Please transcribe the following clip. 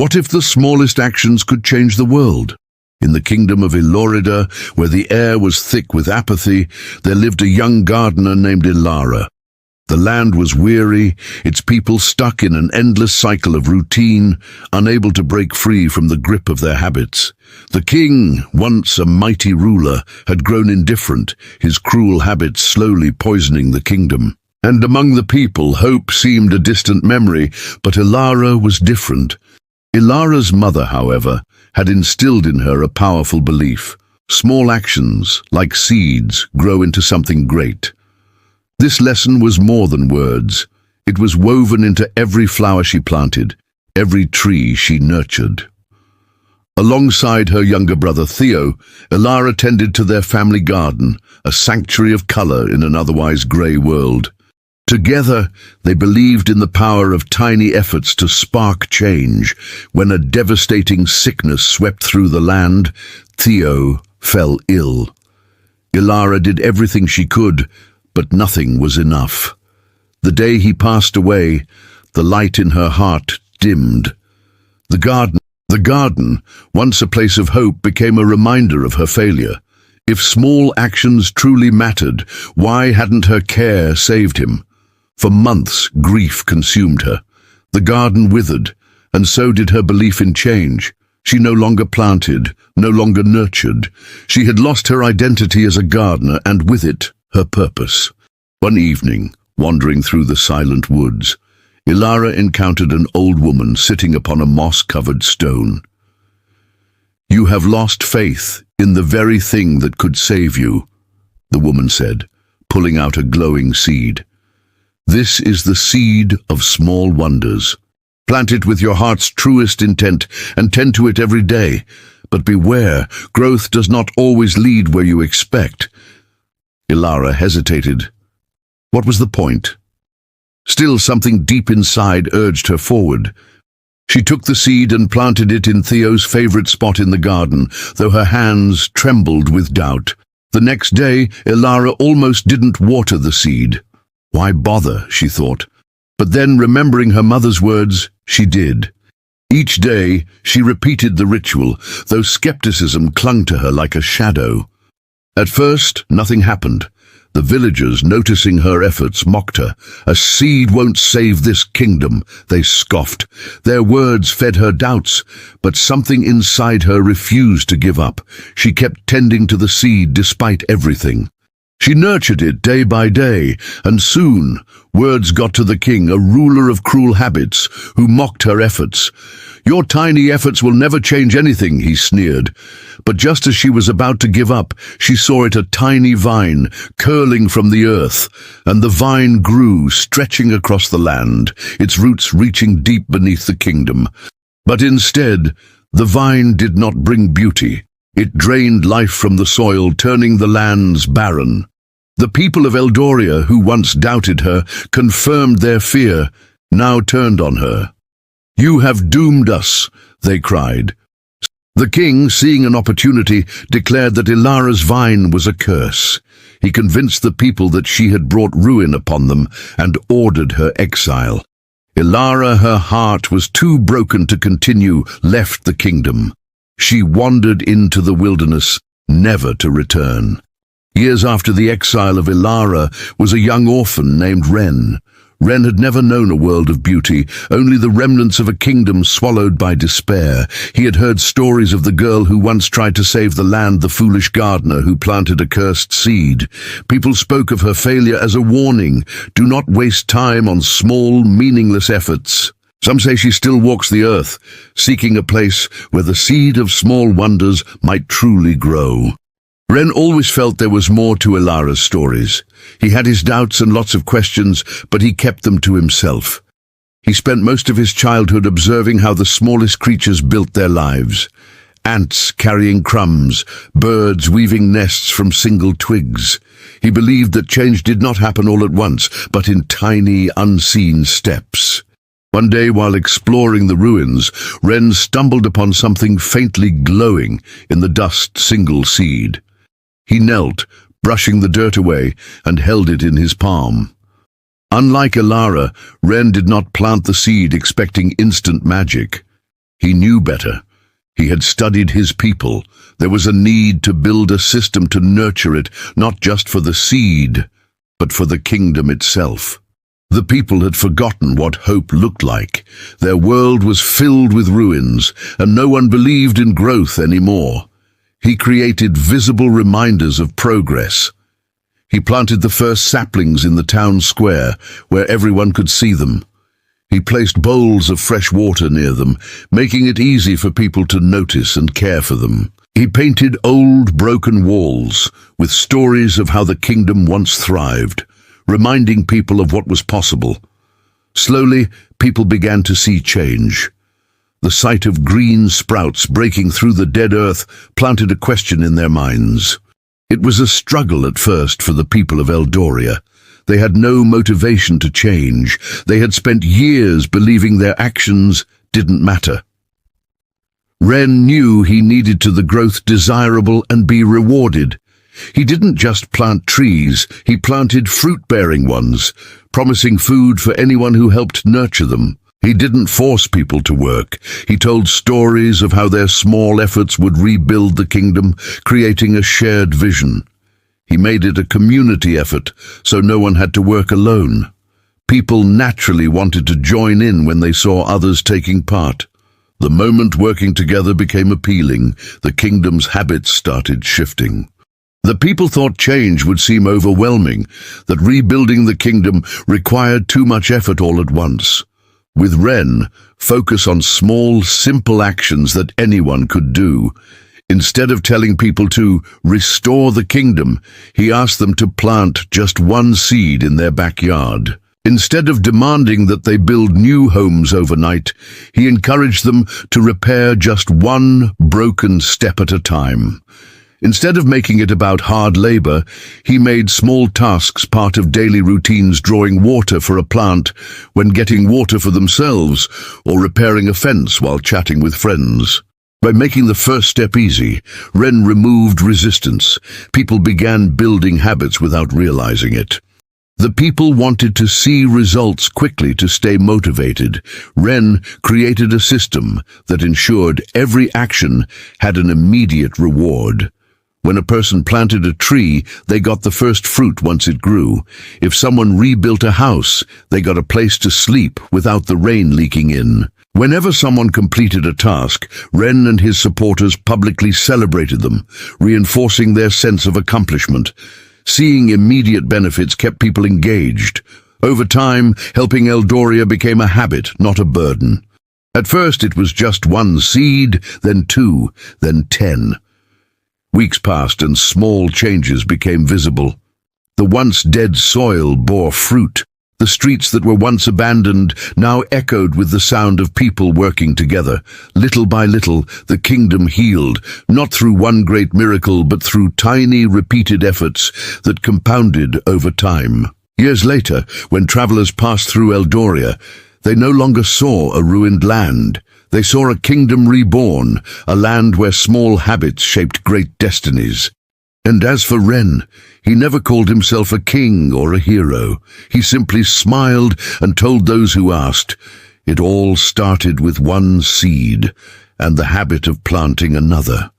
What if the smallest actions could change the world? In the kingdom of Eldoria, where the air was thick with apathy, there lived a young gardener named Elara. The land was weary, its people stuck in an endless cycle of routine, unable to break free from the grip of their habits. The king, once a mighty ruler, had grown indifferent, his cruel habits slowly poisoning the kingdom. And among the people, hope seemed a distant memory, but Elara was different. Elara's mother, however, had instilled in her a powerful belief. Small actions, like seeds, grow into something great. This lesson was more than words. It was woven into every flower she planted, every tree she nurtured. Alongside her younger brother Theo, Elara tended to their family garden, a sanctuary of color in an otherwise grey world. Together, they believed in the power of tiny efforts to spark change. When a devastating sickness swept through the land, Theo fell ill. Elara did everything she could, but nothing was enough. The day he passed away, the light in her heart dimmed. The garden, once a place of hope, became a reminder of her failure. If small actions truly mattered, why hadn't her care saved him? For months, grief consumed her. The garden withered, and so did her belief in change. She no longer planted, no longer nurtured. She had lost her identity as a gardener, and with it, her purpose. One evening, wandering through the silent woods, Elara encountered an old woman sitting upon a moss-covered stone. "You have lost faith in the very thing that could save you," the woman said, pulling out a glowing seed. "This is the seed of small wonders. Plant it with your heart's truest intent and tend to it every day. But beware, growth does not always lead where you expect." Elara hesitated. What was the point? Still, something deep inside urged her forward. She took the seed and planted it in Theo's favorite spot in the garden, though her hands trembled with doubt. The next day, Elara almost didn't water the seed. Why bother, she thought. But then, remembering her mother's words, she did. Each day, she repeated the ritual, though skepticism clung to her like a shadow. At first, nothing happened. The villagers, noticing her efforts, mocked her. "A seed won't save this kingdom," they scoffed. Their words fed her doubts, but something inside her refused to give up. She kept tending to the seed despite everything. She nurtured it day by day, and soon words got to the king, a ruler of cruel habits, who mocked her efforts. "Your tiny efforts will never change anything," he sneered. But just as she was about to give up, she saw it, a tiny vine curling from the earth, and the vine grew, stretching across the land, its roots reaching deep beneath the kingdom. But instead, the vine did not bring beauty. It drained life from the soil, turning the lands barren. The people of Eldoria, who once doubted her, confirmed their fear, now turned on her. "You have doomed us," they cried. The king, seeing an opportunity, declared that Elara's vine was a curse. He convinced the people that she had brought ruin upon them and ordered her exile. Elara, her heart was too broken to continue, left the kingdom. She wandered into the wilderness, never to return. Years after the exile of Elara was a young orphan named Renn. Renn had never known a world of beauty, only the remnants of a kingdom swallowed by despair. He had heard stories of the girl who once tried to save the land, the foolish gardener who planted a cursed seed. People spoke of her failure as a warning. Do not waste time on small, meaningless efforts. Some say she still walks the earth, seeking a place where the seed of small wonders might truly grow. Renn always felt there was more to Elara's stories. He had his doubts and lots of questions, but he kept them to himself. He spent most of his childhood observing how the smallest creatures built their lives. Ants carrying crumbs, birds weaving nests from single twigs. He believed that change did not happen all at once, but in tiny, unseen steps. One day, while exploring the ruins, Renn stumbled upon something faintly glowing in the dust single seed. He knelt, brushing the dirt away, and held it in his palm. Unlike Elara, Renn did not plant the seed expecting instant magic. He knew better. He had studied his people. There was a need to build a system to nurture it, not just for the seed, but for the kingdom itself. The people had forgotten what hope looked like. Their world was filled with ruins, and no one believed in growth anymore. He created visible reminders of progress. He planted the first saplings in the town square, where everyone could see them. He placed bowls of fresh water near them, making it easy for people to notice and care for them. He painted old, broken walls with stories of how the kingdom once thrived, reminding people of what was possible. Slowly, people began to see change. The sight of green sprouts breaking through the dead earth planted a question in their minds. It was a struggle at first for the people of Eldoria. They had no motivation to change. They had spent years believing their actions didn't matter. Renn knew he needed to the growth desirable and be rewarded. He didn't just plant trees, he planted fruit-bearing ones, promising food for anyone who helped nurture them. He didn't force people to work. He told stories of how their small efforts would rebuild the kingdom, creating a shared vision. He made it a community effort, so no one had to work alone. People naturally wanted to join in when they saw others taking part. The moment working together became appealing, the kingdom's habits started shifting. The people thought change would seem overwhelming, that rebuilding the kingdom required too much effort all at once. With Renn, focus on small, simple actions that anyone could do. Instead of telling people to restore the kingdom, he asked them to plant just one seed in their backyard. Instead of demanding that they build new homes overnight, he encouraged them to repair just one broken step at a time. Instead of making it about hard labor, he made small tasks part of daily routines, drawing water for a plant when getting water for themselves, or repairing a fence while chatting with friends. By making the first step easy, Renn removed resistance. People began building habits without realizing it. The people wanted to see results quickly to stay motivated. Renn created a system that ensured every action had an immediate reward. When a person planted a tree, they got the first fruit once it grew. If someone rebuilt a house, they got a place to sleep without the rain leaking in. Whenever someone completed a task, Renn and his supporters publicly celebrated them, reinforcing their sense of accomplishment. Seeing immediate benefits kept people engaged. Over time, helping Eldoria became a habit, not a burden. At first it was just one seed, then 2, then 10. Weeks passed and small changes became visible. The once dead soil bore fruit. The streets that were once abandoned now echoed with the sound of people working together. Little by little, the kingdom healed, not through one great miracle, but through tiny, repeated efforts that compounded over time. Years later, when travelers passed through Eldoria, they no longer saw a ruined land. They saw a kingdom reborn, a land where small habits shaped great destinies. And as for Renn, he never called himself a king or a hero. He simply smiled and told those who asked, it all started with one seed and the habit of planting another.